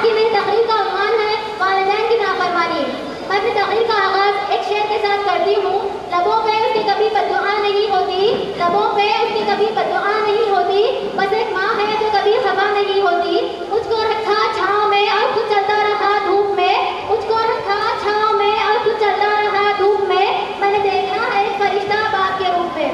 आज की मेरी तकरीर का उन्वान है वालिदैन की नाफरमानी। मैं अपनी तकरीर का आगाज एक शेर के साथ करती हूँ। लबों पे उसकी कभी बद्दुआ नहीं होती, लबों पे उसकी कभी बद्दुआ नहीं होती, बस एक माँ है जो कभी खफा नहीं होती। उसको रखा छाँव में और खुद चलता रहा धूप में, उसको रखा छाँव में और खुद चलता रहा धूप में। मैंने देखा है एक फरिश्ता बाप के रूप में।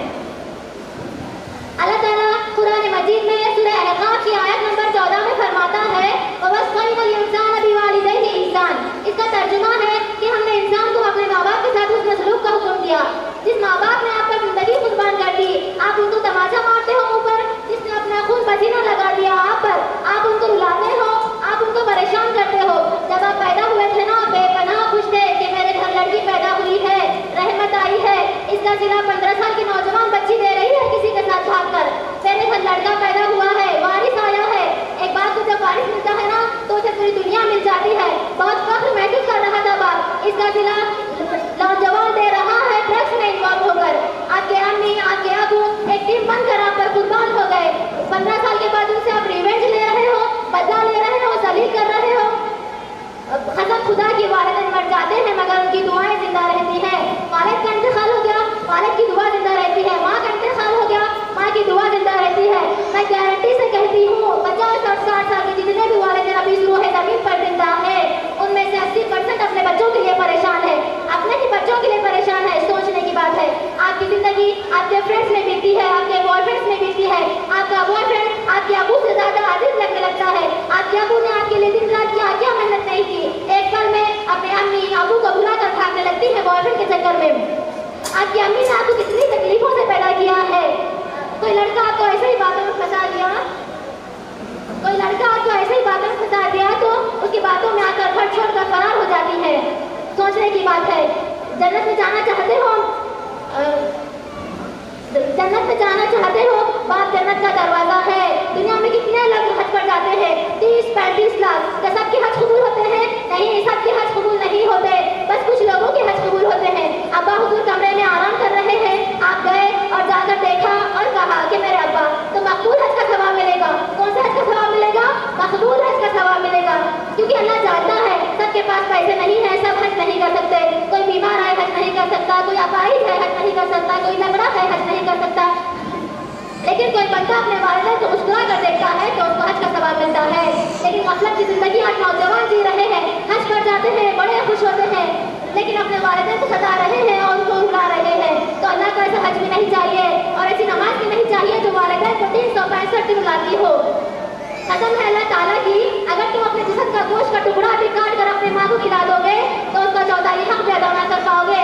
अल्लाह ताला कुरान मजीद में सूरह अहकाफ की आयत नंबर 14 में फरमाता है ववस्सैनल इंसान बिवालिदैहि ihसान। इसका तर्जुमा है कि हमने इंसान को अपने माँ बाप के साथ हुस्न सलूक का हुक्म दिया। जिस माँ बाप ने आपका जिंदगी कुर्बान कर दी, आप उनको तमाचा मारते हो मुँह पर, जिसने अपना खून पसीना लगा दिया आप पर, आप उनको रुलाते हो, आप उनको परेशान करते हो। जब आप पैदा हुए थे ना, बेपनाह खुश थे कि मेरे घर लड़की पैदा हुई है, रहमत आई है। इसका सिला 15 साल की नौजवान बच्ची दे रही है किसी के साथ भागकर। मेरे घर लड़का पैदा हुआ है, वारिस आया है। एक बाप को जब वारिस मिलता है ना तो उसे पूरी दुनिया मिल जाती है। बहुत फख्र महसूस कर रहा था बाप। इसका सिला नौजवान दे रहा है ड्रग्स में इन्वॉल्व होकर। आपके अम्मी, आपके अबू एक टीम बनकर आप पर कुर्बान हो गए। 15 साल के बाद उनसे आप रिवेंज ले रहे हो, बदला ले रहे हो, जलील कर रहे हो। कसम खुदा की वालिदैन मर जाते हैं मगर उनकी दुआएं जिंदा रहती हैं। वालिद का इंतकाल हो गया, वालिद की दुआ जिंदा रहती है। माँ का इंतकाल हो गया, माँ की दुआ जिंदा रहती है। मैं गारंटी से कहती हूँ 50 और 60 साल के जितने भी वालिदैन अभी रूह ज़मीन पर जिंदा है, उनमें से 80% अपने बच्चों के लिए परेशान है, अपने ही बच्चों के लिए परेशान है। सोचने की बात है, आपकी जिंदगी आपके फ्रेंड्स में बीती है, आपके बॉयफ्रेंड्स में बीती है। आपका बॉयफ्रेंड आपके अबू से ज्यादा अजीज लगने लगता है। आपके अबू ने आपके लिए दिन रात क्या मेहनत नहीं की। एक पल में अपने अम्मी अबू को भुला कर भागने लगती है बॉयफ्रेंड के चक्कर में। आपकी अम्मी ने आपको कितनी तकलीफों से पैदा किया है। कोई लड़का आपको ऐसे ही बातों में फंसा दिया, कोई लड़का आपको ऐसे ही बातों में फंसा दिया तो उसकी बातों में आकर घर छोड़कर फरार हो जाती है। सोचने की बात है। जन्नत में जाना चाहते हो, जन्नत में जाना चाहते हो, बाप जन्नत का दरवाजा है। दुनिया में कितने लोग हज पर जाते हैं, 30-35 लाख। क्या सबके हज कबूल होते हैं? नहीं, सबके हज कबूल नहीं होते, बस कुछ लोगों के हज कबूल होते हैं। अब्बा हुजूर कमरे में आराम कर रहे हैं, आप गए और जाकर देखा और कहा कि मेरे अब्बा, तो मकबूल हज का सवाब मिलेगा। कौन सा हज का सवाब मिलेगा? मकबूल हज का सवाब मिलेगा। क्योंकि अल्लाह जानता है सबके पास पैसे नहीं है, सब हज नहीं कर सकते। कोई बीमार है हज नहीं कर सकता, कोई अपाहिज है हज नहीं कर सकता, कोई लंगड़ा है हज नहीं कर सकता। लेकिन कोई बंदा अपने वालिदैन को मुस्कुरा कर देखता है तो उसको हज का सवाब मिलता है। लेकिन गफलत की जिंदगी आज नौजवान जी रहे हैं, हज पर जाते हैं, बड़े खुश होते हैं, लेकिन अपने वालिदैन को सता रहे हैं और उनको रुला रहे हैं। तो अल्लाह को ऐसा हज भी नहीं चाहिए और ऐसी नमाज भी नहीं चाहिए जो वालिदैन को 365 दिन रुलाती हो। कसम है अल्लाह ताला की, अगर तुम अपने जिस्म का गोश्त का टुकड़ा भी काट कर अपने माँ को खिला दोगे तो उसका चौथाई हक भी अदा न कर पाओगे।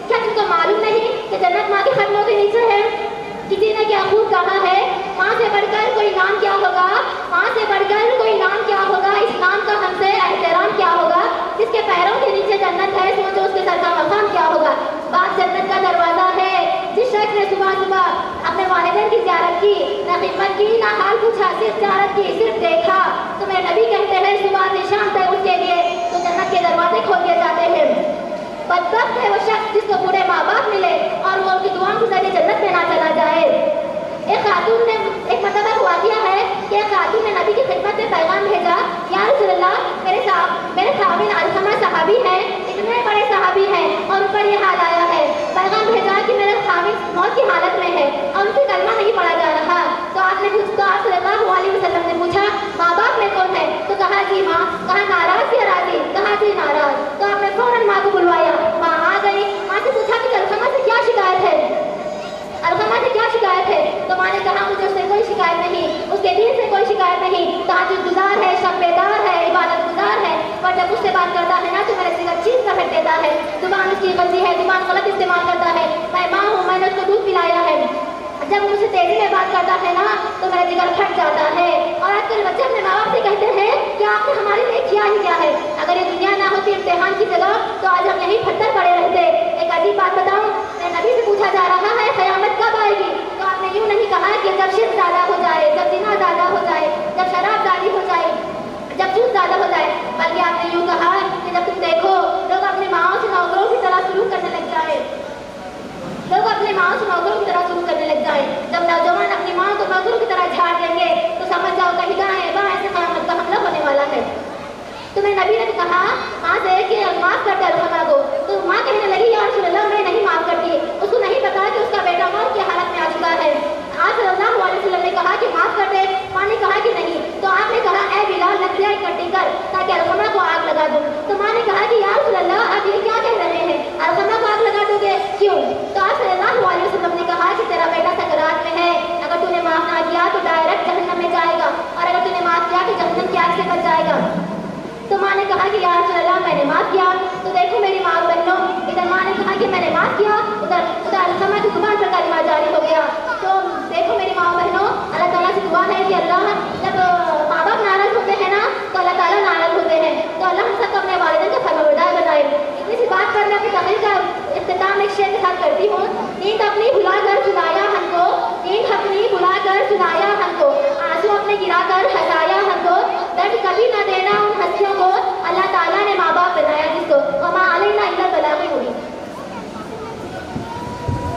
क्या तुमको मालूम नहीं कि जन्नत माँ के कदमों के नीचे है? किसी ने क्या खूब कहा है, माँ से बढ़कर कोई नाम क्या होगा, माँ से बढ़कर कोई नाम क्या होगा, इस नाम का हमसे एहतराम क्या होगा। जिसके पैरों के नीचे जन्नत है, सोचो उसके सर का मकाम क्या होगा। बाप जन्नत का दरवाजा है। जिस शख्स ने सुबह सुबह अपने वालिदैन की ज़ियारत की, ना खिदमत की, ना हाल पूछा, सिर्फ ज़ियारत की, सिर्फ देखा, तो मेरे नबी कहते हैं सुबह से शाम तक उसके लिए तो जन्नत के दरवाजे खोल दिए जाते हैं। बदबख्त है वो शख्स जिसको बूढ़े माँ बाप मिले और वो उनकी दुआओं के जरिए जन्नत में ना चला जाए। एक खातून ने, एक मतलब हुआ किया है कि एक खातून ने नबी की खिदमत में पैगाम भेजा, या रसूलल्लाह, मेरे खाविन अलकमा सहाबी हैं, इतने बड़े सहाबी हैं और ऊपर ये हाल आया है। पैगाम भेजा कि मेरे खाविन मौत की हालत में है और उनसे कलमा नहीं पढ़ा जा रहा। तो आपने तो आप सल्लल्लाहु अलैहि वसल्लम ने पूछा माँ बाप में कौन है? तो कहा जी माँ। कहा नाराज या राजी? कहा जी नाराज। तो आपने फौरन माँ को बुलवाया, माँ आ गई। माँ से पूछा कि अलकमा से क्या शिकायत है, अलकमा से क्या शिकायत है? तो माँ ने कहा मुझे उससे कोई शिकायत नहीं, उसके दीन से कोई शिकायत नहीं, ताजुद गुजार है, शब बेदार है, इबादत गुजार है, पर जब उससे बात करता है ना तो मेरे सिर चीज का फेंक देता है। जुबान उसकी गंदी है, जुबान गलत इस्तेमाल करता है। मैं माँ हूँ, मैंने उसको दूध पिलाया है। जब मुझसे तेजी में बात करता है ना तो मेरा जिगर फट जाता है। और आजकल बच्चे अपने माँ बाप से कहते हैं कि आपने हमारे लिए किया ही क्या है। अगर ये दुनिया ना होती इम्तिहान की जगह तो आज हम यहीं फट्टर पड़े रहते। एक अजीब बात बताऊं, मेरे नबी से पूछा जा रहा है क़यामत कब आएगी, तो आपने यूँ नहीं कहा कि जब शिर्क ज़्यादा हो जाए, जब ज़िना ज़्यादा हो जाए, जब शराब ज़्यादा हो जाए, जब सूद ज़्यादा हो जाए, बल्कि आपने यूँ कहा कि जब तुम देखो लोग अपनी माओं से नौकरों की तरह शुरू करने लग जाए, लोग अपनी माओं से नौकरों की तरह शुरू करने लग जाए। जब नौजवान अपनी माओं को नौकरों की तरह झाड़ देंगे तो समझ जाओ कहीं दाएं बाएं से क़यामत का हमला होने किया। तो देखो मेरी माँ बहनों, इधर माँ ने कहा कि मैंने माफ़ किया, उधर उधर समय की जुबान पर कलिमा जारी हो गया। तो देखो मेरी माँ बहनों, अल्लाह ताला से दुआ है कि अल्लाह, जब माँ बाप नाराज़ होते हैं ना तो अल्लाह ताला नाराज़ होते हैं। तो अल्लाह हम सबको अपने वालिदैन का फरमाबरदार बनाए। इतनी सी बात कर मैं अपनी तकरीर का इख्तिताम एक शेर के साथ करती हूँ। नींद अपनी भुला कर सुलाया हमको, नींद अपनी भुला कर